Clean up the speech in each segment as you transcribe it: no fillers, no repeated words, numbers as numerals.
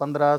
12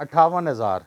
58,000,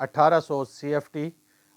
1800 CFT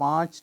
5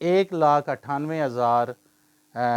1,98,000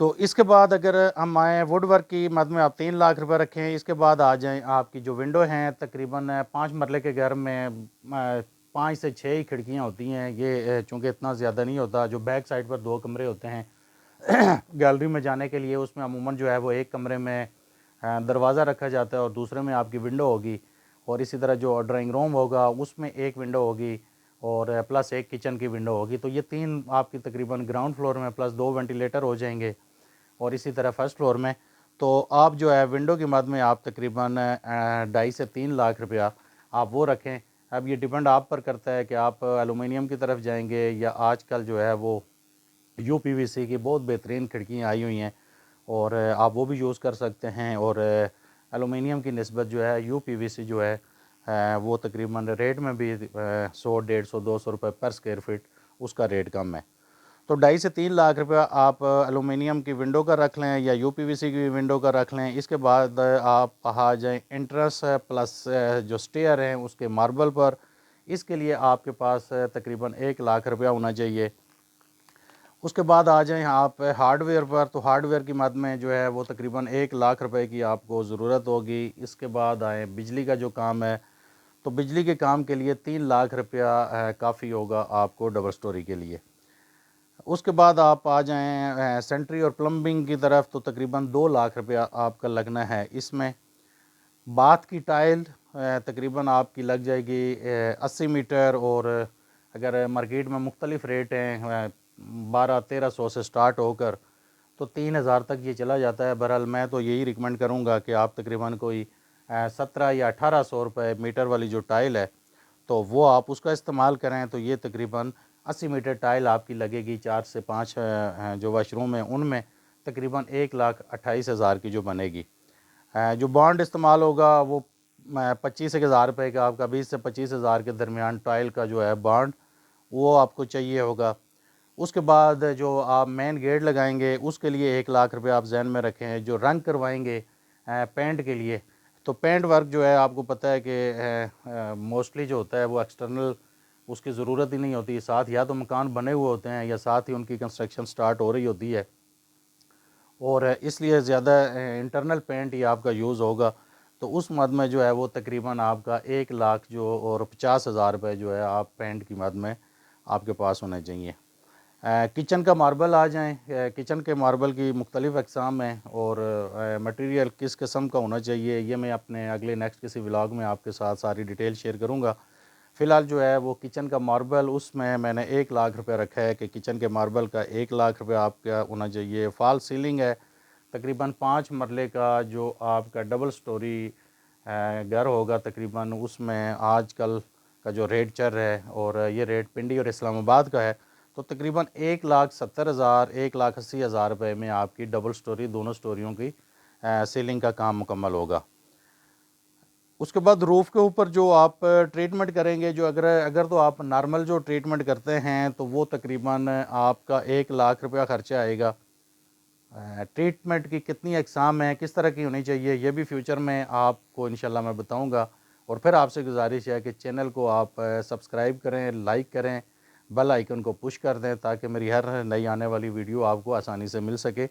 تو اس کے بعد اگر ہم آئیں ووڈ ورک کی مد میں آپ 3 لاکھ روپے رکھیں. اس کے بعد آ جائیں آپ کی جو ونڈو ہیں تقریباً 5 مرلے کے گھر میں 5 سے 6 ہی کھڑکیاں ہوتی ہیں. یہ چونکہ اتنا زیادہ نہیں ہوتا. جو بیک سائڈ پر 2 کمرے ہوتے ہیں گیلری میں جانے کے لیے, اس میں عموماً جو ہے وہ ایک کمرے میں دروازہ رکھا جاتا ہے اور دوسرے میں آپ کی ونڈو ہوگی, اور اسی طرح جو ڈرائنگ روم ہوگا اس میں ایک ونڈو ہوگی اور پلس ایک کچن کی ونڈو ہوگی. تو یہ 3 آپ کی تقریباً گراؤنڈ فلور میں پلس 2 وینٹیلیٹر ہو جائیں گے, اور اسی طرح فرسٹ فلور میں. تو آپ جو ہے ونڈو کی مد میں آپ تقریباً 2.5 سے 3 لاکھ روپیہ آپ وہ رکھیں. اب یہ ڈیپینڈ آپ پر کرتا ہے کہ آپ ایلومینیم کی طرف جائیں گے یا آج کل جو ہے وہ یو پی وی سی کی بہت بہترین کھڑکیاں آئی ہوئی ہیں اور آپ وہ بھی یوز کر سکتے ہیں. اور ایلومینیم کی نسبت جو ہے یو پی وی سی جو ہے وہ تقریباً ریٹ میں بھی 100 150 200 روپے پر اسکوائر فٹ اس کا ریٹ کم ہے. تو 2.5 سے 3 لاکھ روپیہ آپ ایلومینیم کی ونڈو کا رکھ لیں یا یو پی وی سی کی ونڈو کا رکھ لیں. اس کے بعد آپ آ جائیں انٹرس پلس جو سٹیئر ہیں اس کے ماربل پر. اس کے لیے آپ کے پاس تقریباً 1 لاکھ روپیہ ہونا چاہیے. اس کے بعد آ جائیں آپ ہارڈ ویئر پر. تو ہارڈ ویئر کی مد میں جو ہے وہ تقریباً 1 لاکھ روپے کی آپ کو ضرورت ہوگی. اس کے بعد آئیں بجلی کا جو کام ہے, تو بجلی کے کام کے لیے 3 لاکھ روپیہ کافی ہوگا آپ کو ڈبل سٹوری کے لیے. اس کے بعد آپ آ جائیں سینٹری اور پلمبنگ کی طرف, تو تقریباً 2 لاکھ روپیہ آپ کا لگنا ہے. اس میں باتھ کی ٹائل تقریباً آپ کی لگ جائے گی 80 میٹر, اور اگر مارکیٹ میں مختلف ریٹ ہیں 1200-1300 سے سٹارٹ ہو کر تو 3000 تک یہ چلا جاتا ہے. بہرحال میں تو یہی ریکمنڈ کروں گا کہ آپ تقریباً کوئی 17 یا 1800 روپے میٹر والی جو ٹائل ہے تو وہ آپ اس کا استعمال کریں. تو یہ تقریباً 80 میٹر ٹائل آپ کی لگے گی. 4 سے 5 جو واش روم ہیں ان میں تقریباً 1,28,000 کی جو بنے گی. جو بانڈ استعمال ہوگا وہ 25,000 روپے کا, آپ کا 20 سے 25,000 کے درمیان ٹائل کا جو ہے بانڈ وہ آپ کو چاہیے ہوگا. اس کے بعد جو آپ مین گیٹ لگائیں گے اس کے لیے 1 لاکھ روپے آپ ذہن میں رکھیں. جو رنگ کروائیں گے پینٹ کے لیے, تو پینٹ ورک جو ہے آپ کو پتہ ہے کہ موسٹلی جو ہوتا ہے وہ ایکسٹرنل اس کی ضرورت ہی نہیں ہوتی. ساتھ یا تو مکان بنے ہوئے ہوتے ہیں یا ساتھ ہی ان کی کنسٹرکشن سٹارٹ ہو رہی ہوتی ہے, اور اس لیے زیادہ انٹرنل پینٹ ہی آپ کا یوز ہوگا. تو اس مد میں جو ہے وہ تقریباً آپ کا 1 لاکھ جو اور 50,000 روپے جو ہے آپ پینٹ کی مد میں آپ کے پاس ہونے چاہیے. کچن کا ماربل آ جائیں. کچن کے ماربل کی مختلف اقسام ہیں اور مٹیریل کس قسم کا ہونا چاہیے یہ میں اپنے اگلے نیکسٹ کسی ولاگ میں آپ کے ساتھ ساری ڈیٹیل شیئر کروں گا. فی الحال جو ہے وہ کچن کا ماربل اس میں نے 1 لاکھ روپے رکھا ہے کہ کچن کے ماربل کا 1 لاکھ روپے آپ کا ہونا چاہیے. فال سیلنگ ہے تقریباً 5 مرلے کا جو آپ کا ڈبل سٹوری گھر ہوگا تقریباً اس میں آج کل کا جو ریٹ چل رہا ہے, اور یہ ریٹ پنڈی اور اسلام آباد کا ہے, تو تقریباً 1,70,000 1,80,000 روپے میں آپ کی ڈبل سٹوری دونوں سٹوریوں کی سیلنگ کا کام مکمل ہوگا. اس کے بعد روف کے اوپر جو آپ ٹریٹمنٹ کریں گے, جو اگر تو آپ نارمل جو ٹریٹمنٹ کرتے ہیں تو وہ تقریباً آپ کا 1 لاکھ روپیہ خرچہ آئے گا. ٹریٹمنٹ کی کتنی اقسام ہیں, کس طرح کی ہونی چاہیے, یہ بھی فیوچر میں آپ کو انشاءاللہ میں بتاؤں گا. اور پھر آپ سے گزارش ہے کہ چینل کو آپ سبسکرائب کریں, لائک کریں, بیل آئیکن کو پش کر دیں تاکہ میری ہر نئی آنے والی ویڈیو آپ کو آسانی سے مل سکے.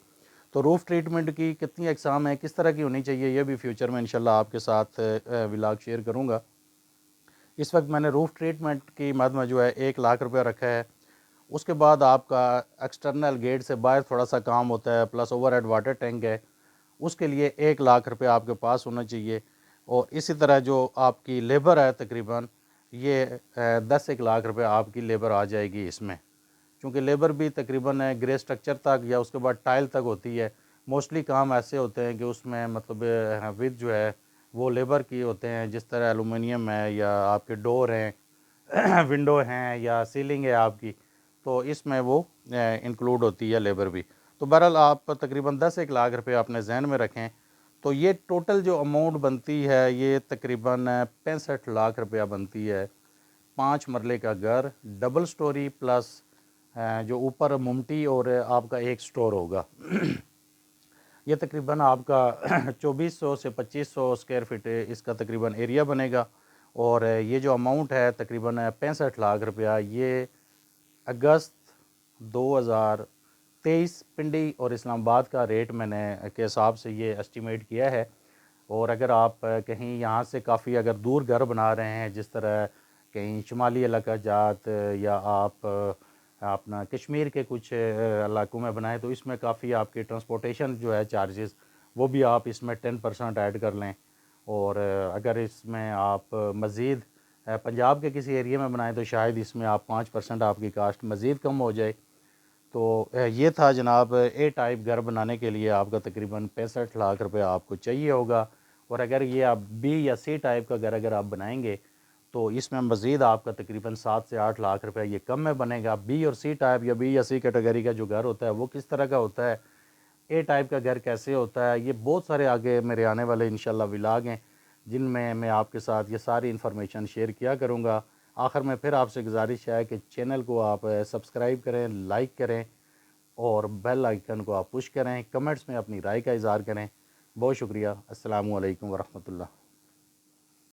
تو روف ٹریٹمنٹ کی کتنی اقسام ہیں, کس طرح کی ہونی چاہیے, یہ بھی فیوچر میں انشاءاللہ آپ کے ساتھ ولاگ شیئر کروں گا. اس وقت میں نے روف ٹریٹمنٹ کی مد میں جو ہے 1 لاکھ روپیہ رکھا ہے. اس کے بعد آپ کا ایکسٹرنل گیٹ سے باہر تھوڑا سا کام ہوتا ہے, plus overhead water tank ہے, اس کے لیے 1 لاکھ روپے آپ کے پاس ہونا چاہیے. اور اسی طرح جو آپ کی لیبر ہے تقریباً یہ 10-1 لاکھ روپے آپ کی لیبر آ جائے گی اس میں, چونکہ لیبر بھی تقریباً گرے سٹرکچر تک یا اس کے بعد ٹائل تک ہوتی ہے. موسٹلی کام ایسے ہوتے ہیں کہ اس میں مطلب وتھ جو ہے وہ لیبر کی ہوتے ہیں, جس طرح ایلومینیم ہے یا آپ کے ڈور ہیں ونڈو ہیں یا سیلنگ ہے آپ کی, تو اس میں وہ انکلوڈ ہوتی ہے لیبر بھی. تو بہرحال آپ تقریباً 10-1 لاکھ روپے اپنے ذہن میں رکھیں. تو یہ ٹوٹل جو اماؤنٹ بنتی ہے یہ تقریباً 65 لاکھ روپیہ بنتی ہے. 5 مرلے کا گھر ڈبل سٹوری پلس جو اوپر ممٹی اور آپ کا ایک سٹور ہوگا. یہ تقریباً آپ کا 2400 سے 2500 اسکوائر فٹ اس کا تقریباً ایریا بنے گا. اور یہ جو اماؤنٹ ہے تقریباً 65 لاکھ روپیہ یہ اگست 2000 23 پنڈی اور اسلام آباد کا ریٹ میں نے کے حساب سے یہ اسٹیمیٹ کیا ہے۔ اور اگر آپ کہیں یہاں سے کافی اگر دور گھر بنا رہے ہیں، جس طرح کہیں شمالی علاقہ جات یا آپ اپنا کشمیر کے کچھ علاقوں میں بنائیں، تو اس میں کافی آپ کی ٹرانسپورٹیشن جو ہے چارجز وہ بھی آپ اس میں 10% ایڈ کر لیں۔ اور اگر اس میں آپ مزید پنجاب کے کسی ایریے میں بنائیں تو شاید اس میں آپ 5% آپ کی کاسٹ مزید کم ہو جائے۔ تو یہ تھا جناب، اے ٹائپ گھر بنانے کے لیے آپ کا تقریباً 65 لاکھ روپے آپ کو چاہیے ہوگا۔ اور اگر یہ آپ بی یا سی ٹائپ کا گھر اگر آپ بنائیں گے تو اس میں مزید آپ کا تقریباً 7 سے 8 لاکھ روپے یہ کم میں بنے گا۔ بی اور سی ٹائپ یا بی یا سی کیٹیگری کا جو گھر ہوتا ہے وہ کس طرح کا ہوتا ہے، اے ٹائپ کا گھر کیسے ہوتا ہے، یہ بہت سارے آگے میرے آنے والے انشاءاللہ ولاگ ہیں جن میں آپ کے ساتھ یہ ساری انفارمیشن شیئر کیا کروں گا۔ آخر میں پھر آپ سے گزارش ہے کہ چینل کو آپ سبسکرائب کریں، لائک کریں اور بیل آئیکن کو آپ پش کریں، کمنٹس میں اپنی رائے کا اظہار کریں۔ بہت شکریہ۔ السلام علیکم ورحمۃ اللہ۔